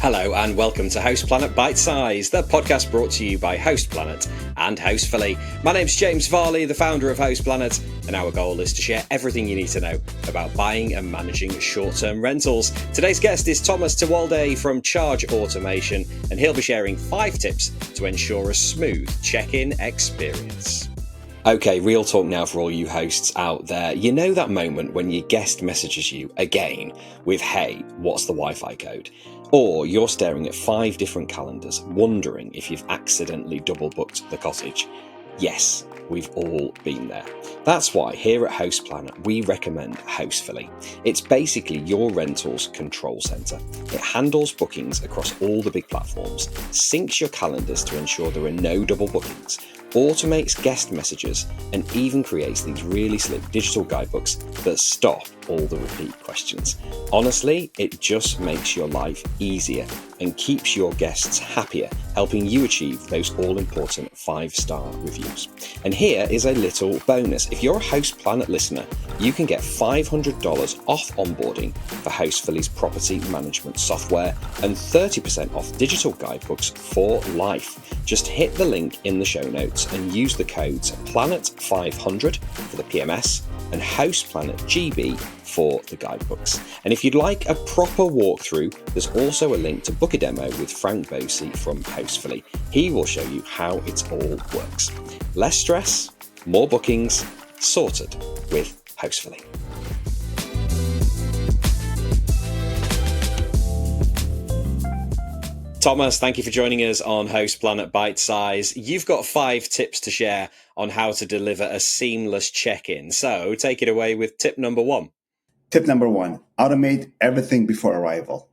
Hello and welcome to Planet Bitesize, the podcast brought to you by Planet and Hostfully. My name's James Varley, the founder of Planet, and our goal is to share everything you need to know about buying and managing short-term rentals. Today's guest is Thomas Tewolde from Charge Automation, and he'll be sharing 5 tips to ensure a smooth check-in experience. Okay, real talk now for all you hosts out there. You know that moment when your guest messages you again with, "Hey, what's the Wi-Fi code?" Or you're staring at 5 different calendars, wondering if you've accidentally double booked the cottage. Yes, we've all been there. That's why here at Planet we recommend Hostfully. It's basically your rentals control center. It handles bookings across all the big platforms, syncs your calendars to ensure there are no double bookings, automates guest messages, and even creates these really slick digital guidebooks that stop all the repeat questions. Honestly, it just makes your life easier and keeps your guests happier, helping you achieve those all-important 5-star reviews. And here is a little bonus. If you're a Planet listener, you can get $500 off onboarding for Hostfully's property management software and 30% off digital guidebooks for life. Just hit the link in the show notes and use the codes PLANET500 for the PMS and HostPlanetGB for the guidebooks. And if you'd like a proper walkthrough, there's also a link to book a demo with Frank Bosey from Hostfully. He will show you how it all works. Less stress, more bookings, sorted with Hostfully. Thomas, thank you for joining us on Planet Bitesize. You've got 5 tips to share on how to deliver a seamless check-in. So take it away with tip number 1. Tip number 1, automate everything before arrival.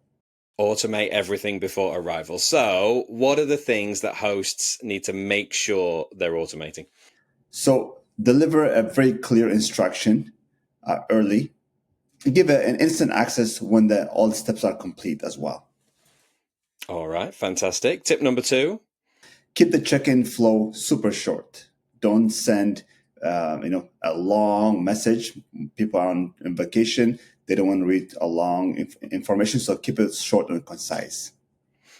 Automate everything before arrival. So what are the things that hosts need to make sure they're automating? So deliver a very clear instruction early. Give an instant access when all the steps are complete as well. All right, fantastic. Tip number 2. Keep the check-in flow super short. Don't send a long message. People are on vacation. They don't want to read a long information, so keep it short and concise.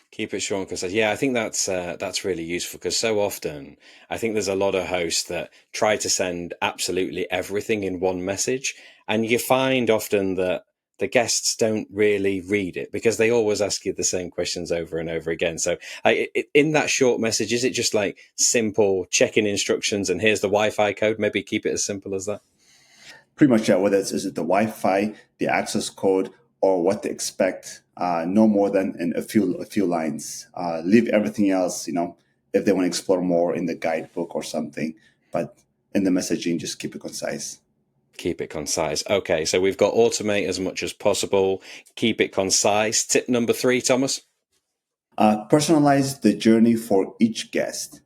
Keep it short and concise. Yeah, I think that's really useful because so often I think there's a lot of hosts that try to send absolutely everything in one message, and you find often that the guests don't really read it because they always ask you the same questions over and over again. So in that short message, is it just like simple check-in instructions and here's the Wi-Fi code? Maybe keep it as simple as that. Pretty much, yeah. Whether it's the Wi-Fi, the access code, or what to expect, no more than in a few lines. Leave everything else, if they want to explore more in the guidebook or something. But in the messaging, just keep it concise. Keep it concise. Okay, so we've got automate as much as possible. Keep it concise. Tip number 3, Thomas. Personalize the journey for each guest.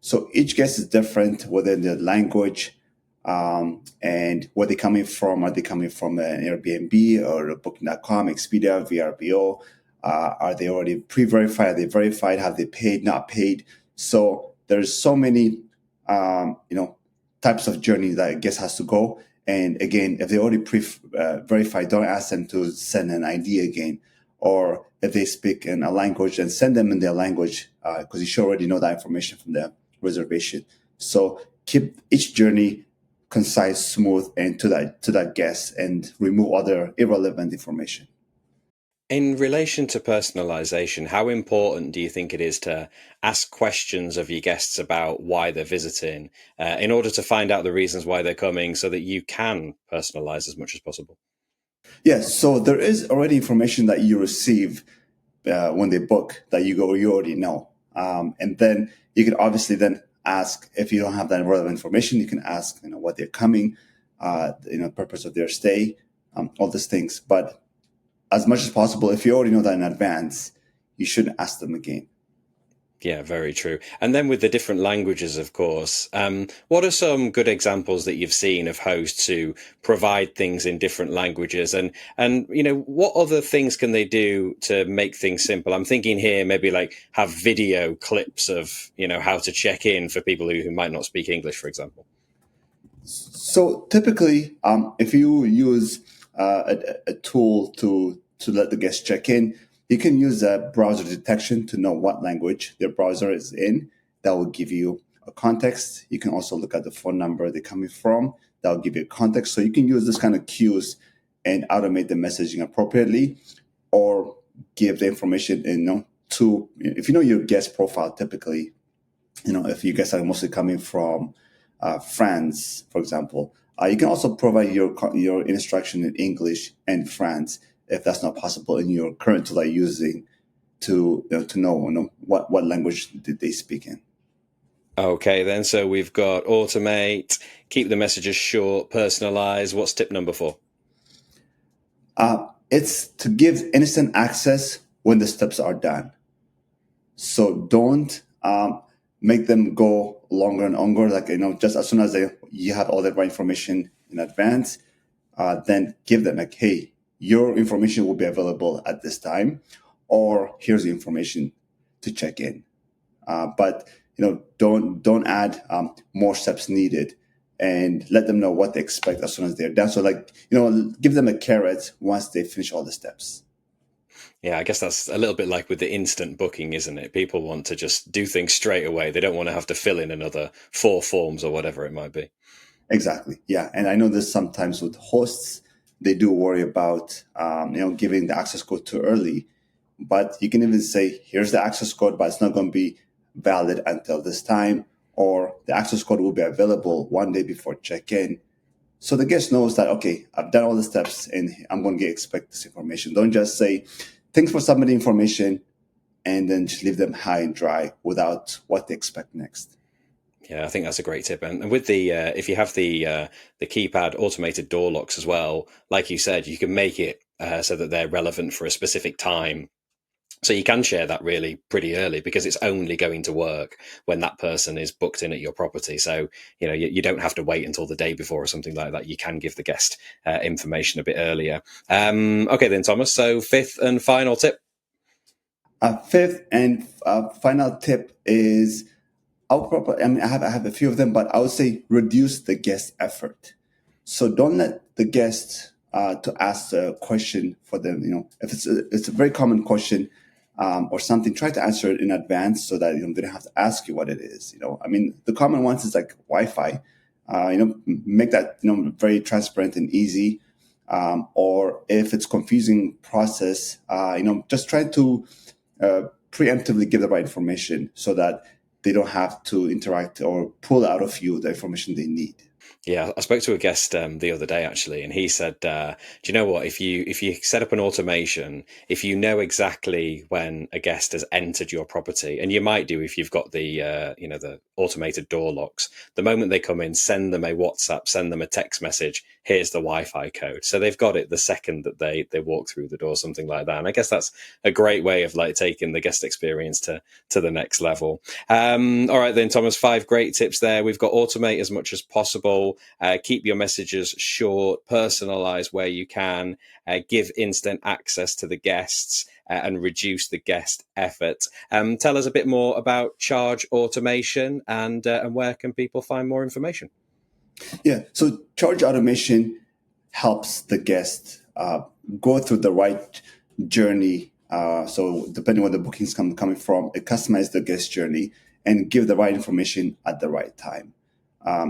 So each guest is different within the language and where they're coming from. Are they coming from an Airbnb or Booking.com, Expedia, VRBO? Are they already pre-verified? Are they verified? Have they paid, not paid? So there's so many, types of journey that a guest has to go. And again, if they already verified, don't ask them to send an ID again. Or if they speak in a language, then send them in their language because you should already know that information from the reservation. So keep each journey concise, smooth, and to that guest, and remove other irrelevant information. In relation to personalization, how important do you think it is to ask questions of your guests about why they're visiting in order to find out the reasons why they're coming so that you can personalize as much as possible? Yes. So there is already information that you receive when they book that you already know. And then you can obviously then ask, if you don't have that relevant information, you can ask, what they're coming, purpose of their stay, all these things. But as much as possible, if you already know that in advance, you shouldn't ask them again. Yeah, very true. And then with the different languages, of course, what are some good examples that you've seen of hosts who provide things in different languages? And what other things can they do to make things simple? I'm thinking here maybe like have video clips of, how to check in for people who might not speak English, for example. So typically, if you use a tool to let the guests check in, You can use a browser detection to know what language their browser is in. That will give you a context. You can also look at the phone number they're coming from. That will give you a context. So you can use this kind of cues and automate the messaging appropriately, or give the information to, if you know your guest profile, typically, if you guys are mostly coming from France, for example, you can also provide your instruction in English and France if that's not possible in your current tool that you're using to know what language did they speak in. Okay, then. So we've got automate, keep the messages short, personalize. What's tip number 4? It's to give instant access when the steps are done. So don't make them go longer and longer. Just as soon as you have all the right information in advance, then give them hey, your information will be available at this time, or here's the information to check in. But don't add more steps needed, and let them know what they expect as soon as they're done. So give them a carrot once they finish all the steps. Yeah, I guess that's a little bit like with the instant booking, isn't it? People want to just do things straight away. They don't want to have to fill in another 4 forms or whatever it might be. Exactly. Yeah. And I know this sometimes with hosts, they do worry about, giving the access code too early. But you can even say, here's the access code, but it's not going to be valid until this time, or the access code will be available one day before check-in. So the guest knows that, okay, I've done all the steps and I'm going to expect this information. Don't just say, thanks for submitting information, and then just leave them high and dry without what they expect next. Yeah, I think that's a great tip. And with the if you have the keypad automated door locks as well, like you said, you can make it so that they're relevant for a specific time. So you can share that really pretty early, because it's only going to work when that person is booked in at your property. So, you don't have to wait until the day before or something like that. You can give the guest information a bit earlier. Okay, then, Thomas. So 5th and final tip. 5th and final tip is, I have a few of them, but I would say reduce the guest effort. So don't let the guest to ask a question for them. If it's a very common question or something, try to answer it in advance so that they don't have to ask you what it is. The common ones is like Wi-Fi. Make that very transparent and easy. Or if it's confusing process, just try to preemptively give the right information so that they don't have to interact or pull out of you the information they need. Yeah, I spoke to a guest the other day, actually, and he said, do you know what, if you set up an automation, if you know exactly when a guest has entered your property, and you might do if you've got the the automated door locks, the moment they come in, send them a WhatsApp, send them a text message, here's the Wi-Fi code. So they've got it the second that they walk through the door, something like that. And I guess that's a great way of taking the guest experience to the next level. All right, then, Thomas, 5 great tips there. We've got automate as much as possible. Keep your messages short, personalize where you can, give instant access to the guests, and reduce the guest effort. Tell us a bit more about charge automation and where can people find more information? Yeah, so charge automation helps the guest go through the right journey. So depending on the bookings coming from, it customizes the guest journey and give the right information at the right time.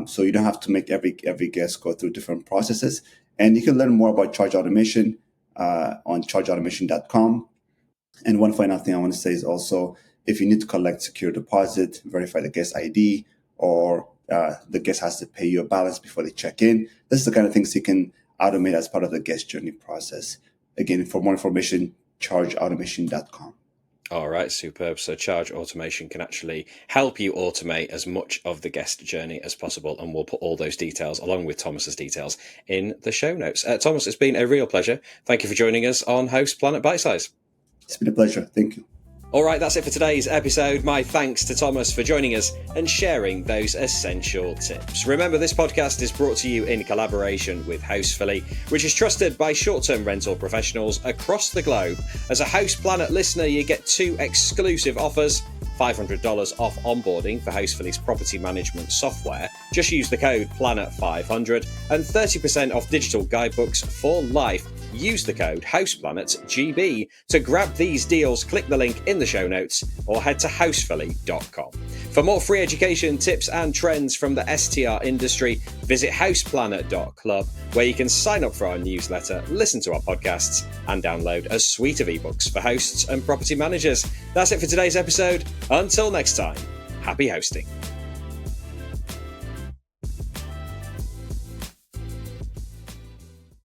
So you don't have to make every guest go through different processes. And you can learn more about charge automation on chargeautomation.com. And one final thing I want to say is also, if you need to collect secure deposit, verify the guest ID, or the guest has to pay you a balance before they check in, this is the kind of things you can automate as part of the guest journey process. Again, for more information, chargeautomation.com. All right, superb. So Charge Automation can actually help you automate as much of the guest journey as possible, and we'll put all those details along with Thomas's details in the show notes. Thomas, it's been a real pleasure. Thank you for joining us on Host Planet Bitesize. It's been a pleasure. Thank you. All right, that's it for today's episode. My thanks to Thomas for joining us and sharing those essential tips. Remember, this podcast is brought to you in collaboration with Hostfully, which is trusted by short-term rental professionals across the globe. As a Host Planet listener, you get 2 exclusive offers: $500 off onboarding for Hostfully's property management software. Just use the code PLANET500, and 30% off digital guidebooks for life. use the code HousePlanetGB to grab these deals. Click the link in the show notes or head to Hostfully.com. For more free education, tips and trends from the STR industry, visit houseplanet.club, where you can sign up for our newsletter, listen to our podcasts, and download a suite of ebooks for hosts and property managers. That's it for today's episode. Until next time, happy hosting.